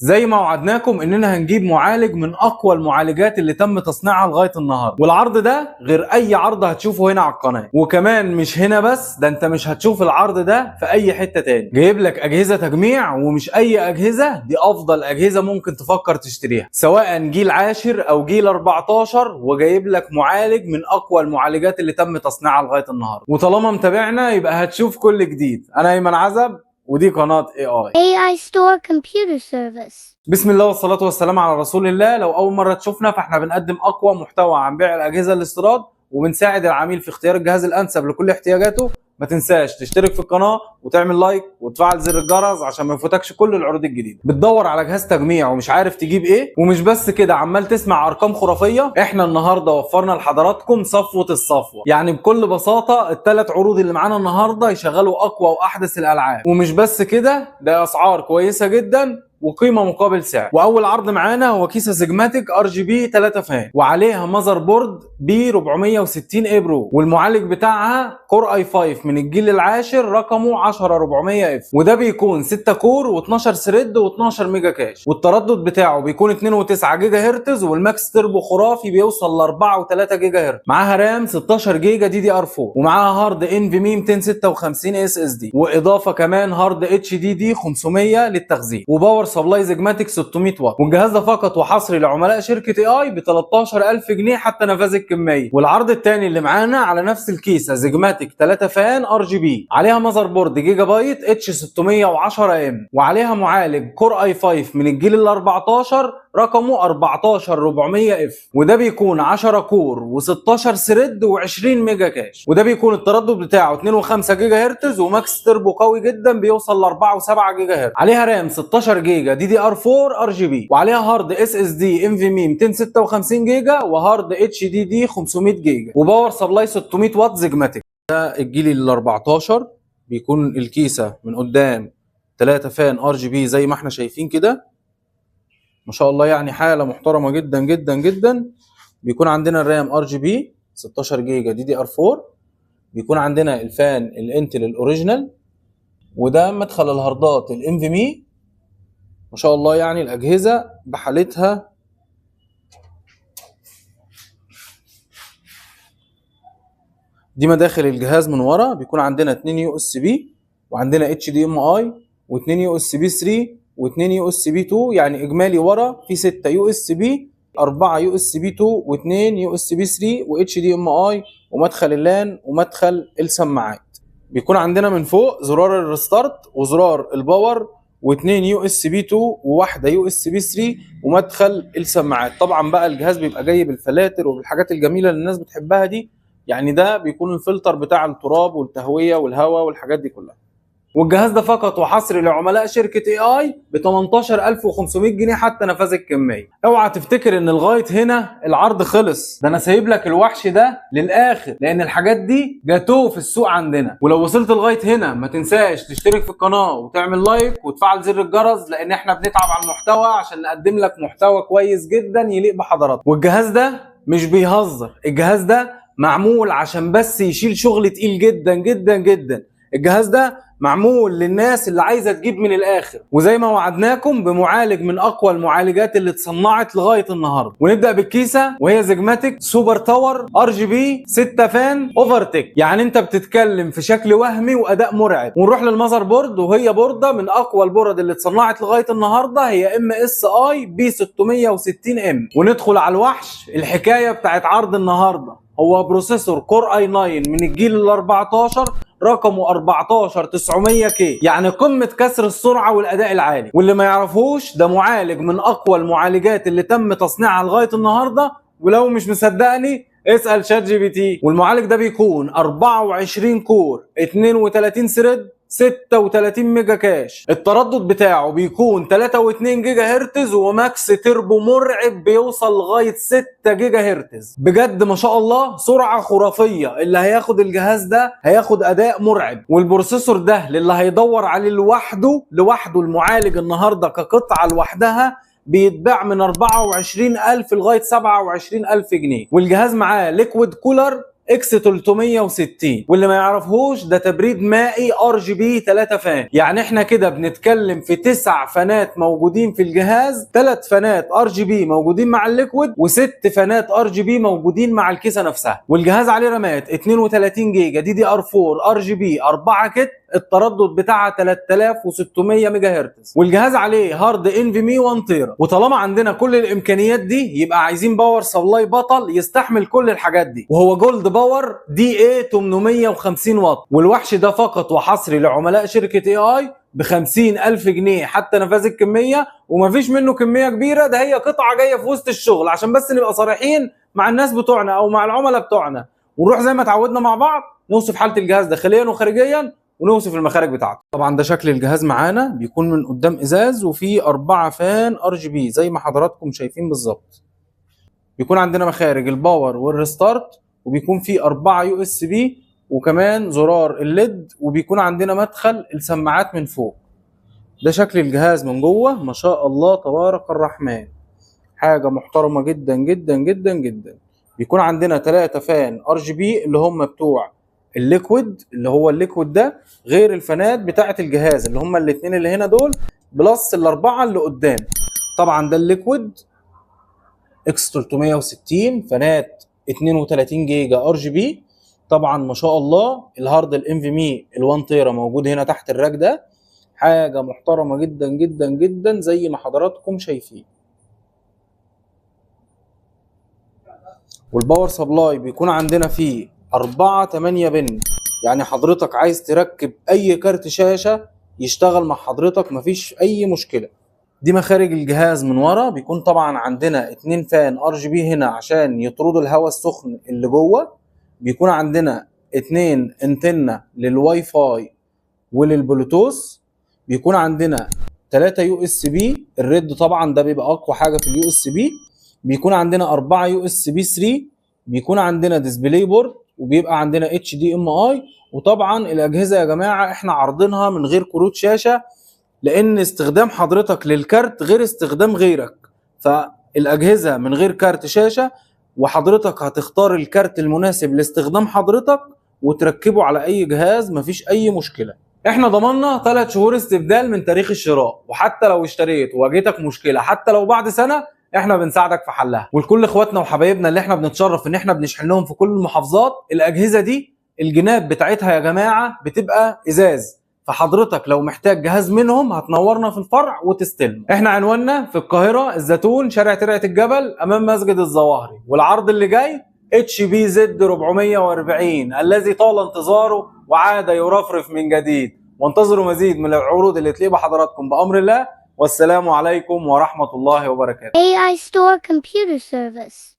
زي ما وعدناكم اننا هنجيب معالج من اقوى المعالجات اللي تم تصنيعها لغايه النهارده، والعرض ده غير اي عرض هتشوفه هنا على القناه. وكمان مش هنا بس، ده انت مش هتشوف العرض ده في اي حته تاني. جايب لك اجهزه تجميع، ومش اي اجهزه، دي افضل اجهزه ممكن تفكر تشتريها، سواء جيل 10 او جيل 14. وجايب لك معالج من اقوى المعالجات اللي تم تصنيعها لغايه النهارده. وطالما متابعنا يبقى هتشوف كل جديد. انا ايمن عزب، ودي قناه AI Store Computer Service. بسم الله والصلاة والسلام على رسول الله. لو أول مرة تشوفنا فإحنا بنقدم أقوى محتوى عن بيع الأجهزة الاستيراد، وبنساعد العميل في اختيار الجهاز الأنسب لكل احتياجاته. ما تنساش تشترك في القناة وتعمل لايك وتفعل زر الجرس عشان ما يفوتكش كل العروض الجديدة. بتدور على جهاز تجميع ومش عارف تجيب إيه، ومش بس كده عمال تسمع أرقام خرافية؟ إحنا النهاردة وفرنا لحضراتكم صفوة الصفوة. يعني بكل بساطة الثلاث عروض اللي معانا النهاردة يشغلوا أقوى وأحدث الألعاب. ومش بس كده، ده أسعار كويسة جدا وقيمه مقابل سعر. واول عرض معانا هو كيسه سيجماتيك RGB 3 فان، وعليها ماذر بورد ب 460 اي برو، والمعالج بتاعها كور اي 5 من الجيل العاشر رقمه 10400 اف، وده بيكون 6 كور و12 ثريد و12 ميجا كاش، والتردد بتاعه بيكون 2.9 جيجا هرتز، والماكس تربو خرافي بيوصل ل 4.3 جيجا هرتز. معاها رام 16 جيجا DDR4، ومعاها هارد NVMe 256 SSD، واضافه كمان هارد HDD 500 للتخزين، وباور سبلاي زجماتيك 600 واط. والجهاز ده فقط وحصري لعملاء شركه AI ب 13000 جنيه حتى نفاذ الكميه. والعرض الثاني اللي معانا على نفس الكيسه زجماتيك 3 فان RGB، عليها ماذر بورد جيجا بايت H610M، وعليها معالج كور اي 5 من الجيل ال 14 رقمه 14400 اف، وده بيكون 10 كور و16 ثريد و20 ميجا كاش، وده بيكون التردد بتاعه 2.5 جيجا هرتز، وماكس تربو قوي جدا بيوصل ل 4.7 جيجا هرتز. عليها رام 16 جيجا DDR4 RGB، وعليها هارد SSD NVMe 256 جيجا، وهارد HDD 500 جيجا، وباور سبلاي 600 واط زجماتيك. ده الجيل ال 14 بيكون الكيسه من قدام 3 فان RGB زي ما احنا شايفين كده، ما شاء الله، يعني حاله محترمه جدا جدا جدا. بيكون عندنا الرام RGB 16 جيجا DDR4، بيكون عندنا الفان الانتل الاوريجينال، وده مدخل الهاردات الانفيمي. ما شاء الله، يعني الاجهزه بحالتها. دي مداخل الجهاز من ورا، بيكون عندنا 2 USB، وعندنا HDMI، و2 USB 3، و2 USB 2، يعني اجمالي ورا في 6 USB، 4 USB 2، و2 USB 3، وHDMI، ومدخل اللان، ومدخل السماعات. بيكون عندنا من فوق زرار الريستارت وزرار الباور، و2 USB 2، وواحده USB 3، ومدخل السماعات. طبعا بقى الجهاز بيبقى جاي بالفلاتر وبالحاجات الجميله اللي الناس بتحبها دي، يعني ده بيكون الفلتر بتاع التراب والتهويه والهواء والحاجات دي كلها. والجهاز ده فقط وحصري لعملاء شركه AI ب 18500 جنيه حتى نفاذ الكميه. اوعى تفتكر ان لغايه هنا العرض خلص، ده انا سايب لك الوحش ده للاخر، لان الحاجات دي جاتوه في السوق عندنا. ولو وصلت لغايه هنا ما تنساش تشترك في القناه وتعمل لايك وتفعل زر الجرس، لان احنا بنتعب على المحتوى عشان نقدم لك محتوى كويس جدا يليق بحضرتك. والجهاز ده مش بيهزر، الجهاز ده معمول عشان بس يشيل شغل تقيل جدا جدا جدا. الجهاز ده معمول للناس اللي عايزه تجيب من الاخر، وزي ما وعدناكم بمعالج من اقوى المعالجات اللي اتصنعت لغايه النهارده. ونبدا بالكيسه، وهي زجماتيك سوبر تاور RGB 6 فان اوفرتك، يعني انت بتتكلم في شكل وهمي واداء مرعب. ونروح للمذر بورد، وهي بورده من اقوى البورد اللي اتصنعت لغايه النهارده، هي MSI B660M. وندخل على الوحش. الحكايه بتاعت عرض النهارده هو بروسيسور كور اي 9 من الجيل ال 14 رقمه 14900K، يعني قمة كسر السرعة والأداء العالي. واللي ما يعرفوش، ده معالج من أقوى المعالجات اللي تم تصنيعها لغاية النهاردة. ولو مش مصدقني اسأل شات GPT. والمعالج ده بيكون 24 كور، 32 ثريد، 36 ميجا كاش. التردد بتاعه بيكون 3.2 جيجا هرتز، وماكس تربو مرعب بيوصل لغايه 6 جيجا هرتز. بجد ما شاء الله سرعه خرافيه. اللي هياخد الجهاز ده هياخد اداء مرعب. والبروسيسور ده للي هيدور عليه لوحده المعالج النهارده كقطعه لوحدها بيتباع من 24000 لغايه 27000 جنيه. والجهاز معاه ليكويد كولر اكس 360. واللي ما يعرفهوش ده تبريد مائي RGB 3 فان. يعني احنا كده بنتكلم في 9 فانات موجودين في الجهاز، 3 فانات RGB موجودين مع الليكويد و6 فانات RGB موجودين مع الكيسه نفسها. والجهاز عليه رامات 32 جيجا DDR4 RGB 4 كت، التردد بتاعها 3600 ميجا هرتز، والجهاز عليه هارد NVMe 1 تيرا. وطالما عندنا كل الامكانيات دي يبقى عايزين باور سبلاي بطل يستحمل كل الحاجات دي، وهو جولد باور DA 850 واط. والوحش ده فقط وحصري لعملاء شركه AI ب 50,000 جنيه حتى نفاذ الكميه، ومفيش منه كميه كبيره، ده هي قطعه جايه في وسط الشغل عشان بس نبقى صريحين مع الناس بتوعنا او مع العملاء بتوعنا، ونروح زي ما اتعودنا مع بعض نوصف حاله الجهاز داخليا وخارجيا ونوصف المخارج بتاعته. طبعا ده شكل الجهاز معانا، بيكون من قدام ازاز وفيه 4 فان RGB زي ما حضراتكم شايفين بالظبط. بيكون عندنا مخارج الباور والريستارت، وبيكون فيه 4 USB وكمان زرار الليد، وبيكون عندنا مدخل السماعات من فوق. ده شكل الجهاز من جوه، ما شاء الله تبارك الرحمن، حاجة محترمة جدا جدا جدا جدا. بيكون عندنا 3 فان RGB اللي هم بتوع الليكويد، اللي هو الليكويد ده غير الفانات بتاعة الجهاز اللي هم الاتنين اللي هنا دول بلس الاربعة اللي قدام. طبعا ده الليكويد اكس 360 فانات 32 جيجا RGB. طبعا ما شاء الله الهارد الانفيمي ال1 تيرا موجود هنا تحت الراك ده، حاجة محترمة جدا جدا جدا زي ما حضراتكم شايفين. والباور سبلاي بيكون عندنا فيه 4-8 بن، يعني حضرتك عايز تركب اي كارت شاشة يشتغل مع حضرتك مفيش اي مشكلة. دي مخارج الجهاز من ورا، بيكون طبعا عندنا 2 فان RGB هنا عشان يطردوا الهواء السخن اللي جوه. بيكون عندنا 2 انتنة للواي فاي وللبلوتوث. بيكون عندنا 3 USB، الريد طبعا ده بيبقى اقوى حاجة في USB. بيكون عندنا 4 USB 3، بيكون عندنا ديسبلاي بورد، وبيبقى عندنا HDMI. وطبعا الاجهزه يا جماعه احنا عارضينها من غير كروت شاشه، لان استخدام حضرتك للكارت غير استخدام غيرك، فالاجهزه من غير كارت شاشه، وحضرتك هتختار الكارت المناسب لاستخدام حضرتك وتركبه على اي جهاز مفيش اي مشكله. احنا ضمننا 3 شهور استبدال من تاريخ الشراء، وحتى لو اشتريت وواجهتك مشكله حتى لو بعد سنه احنا بنساعدك في حلها. ولكل اخواتنا وحبايبنا اللي احنا بنتشرف ان احنا بنشحن لهم في كل المحافظات، الاجهزه دي الجناب بتاعتها يا جماعه بتبقى ازاز، فحضرتك لو محتاج جهاز منهم هتنورنا في الفرع وتستلم. احنا عنواننا في القاهره الزيتون، شارع ترعه الجبل امام مسجد الظواهري. والعرض اللي جاي HBZ 440 الذي طال انتظاره وعاد يرفرف من جديد. وانتظروا مزيد من العروض اللي تليق بحضراتكم بامر الله. والسلام عليكم ورحمة الله وبركاته. AI Store Computer Service.